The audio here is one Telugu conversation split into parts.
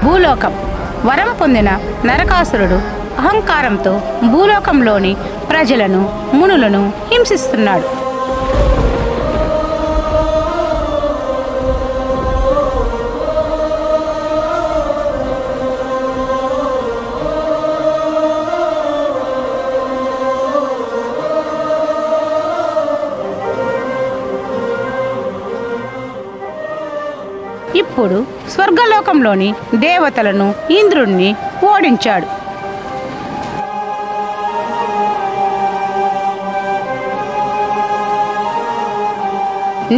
భూలోకం. వరం పొందిన నరకాసురుడు అహంకారంతో భూలోకంలోని ప్రజలను, మునులను హింసిస్తున్నాడు. ఇప్పుడు స్వర్గలోకంలోని దేవతలను, ఇంద్రుణ్ణి ఓడించాడు.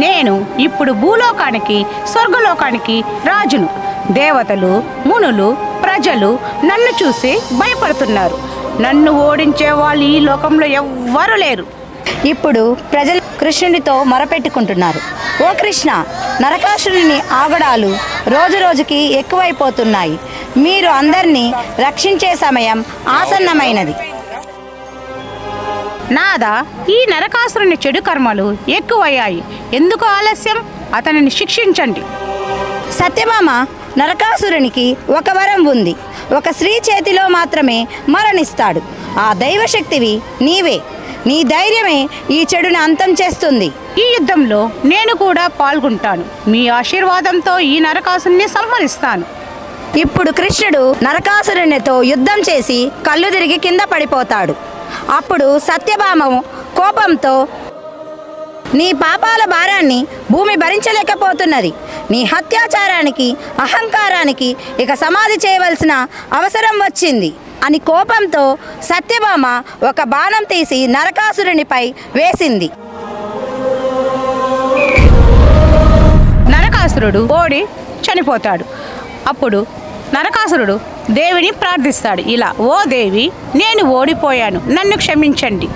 నేను ఇప్పుడు భూలోకానికి, స్వర్గలోకానికి రాజును. దేవతలు, మునులు, ప్రజలు నన్ను చూసి భయపడుతున్నారు. నన్ను ఓడించే వాళ్ళు ఈ లోకంలో ఎవ్వరూ లేరు. ఇప్పుడు ప్రజలు కృష్ణుడితో మొరపెట్టుకుంటున్నారు. ఓ కృష్ణ, నరకాసురుని ఆగడాలు రోజు రోజుకి ఎక్కువైపోతున్నాయి. మీరు అందరినీ రక్షించే సమయం ఆసన్నమైనది. నాదా, ఈ నరకాసురుని చెడు కర్మలు ఎక్కువయ్యాయి. ఎందుకు ఆలస్యం? అతనిని శిక్షించండి. సత్యభామ, నరకాసురునికి ఒక వరం ఉంది. ఒక స్త్రీ చేతిలో మాత్రమే మరణిస్తాడు. ఆ దైవశక్తివి నీవే. నీ ధైర్యమే ఈ చెడుని అంతం చేస్తుంది. ఈ యుద్ధంలో నేను కూడా పాల్గొంటాను. మీ ఆశీర్వాదంతో ఈ నరకాసురుని సంహరిస్తాను. ఇప్పుడు కృష్ణుడు నరకాసురునితో యుద్ధం చేసి కళ్ళు తిరిగి కింద పడిపోతాడు. అప్పుడు సత్యభామ కోపంతో, నీ పాపాల భారాన్ని భూమి భరించలేకపోతున్నది. నీ హత్యాచారానికి, అహంకారానికి ఇక సమాధి చేయవలసిన అవసరం వచ్చింది అని కోపంతో సత్యభామ ఒక బాణం తీసి నరకాసురునిపై వేసింది. నరకాసురుడు ఓడి చనిపోతాడు. అప్పుడు నరకాసురుడు దేవిని ప్రార్థిస్తాడు ఇలా: ఓ దేవి, నేను ఓడిపోయాను, నన్ను క్షమించండి.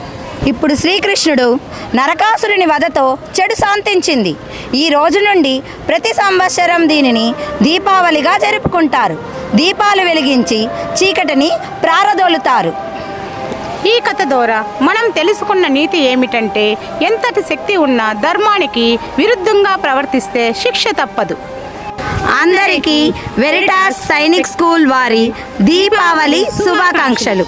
ఇప్పుడు శ్రీకృష్ణుడు నరకాసురుని వధతో చెడు శాంతించింది. ఈ రోజు నుండి ప్రతి సంవత్సరం దీనిని దీపావళిగా జరుపుకుంటారు. దీపాలు వెలిగించి చీకటిని ప్రారదోలుతారు. ఈ కథ ద్వారా మనం తెలుసుకున్న నీతి ఏమిటంటే, ఎంతటి శక్తి ఉన్నా ధర్మానికి విరుద్ధంగా ప్రవర్తిస్తే శిక్ష తప్పదు. అందరికీ వెరిటాస్ సైనిక్ స్కూల్ వారి దీపావళి శుభాకాంక్షలు.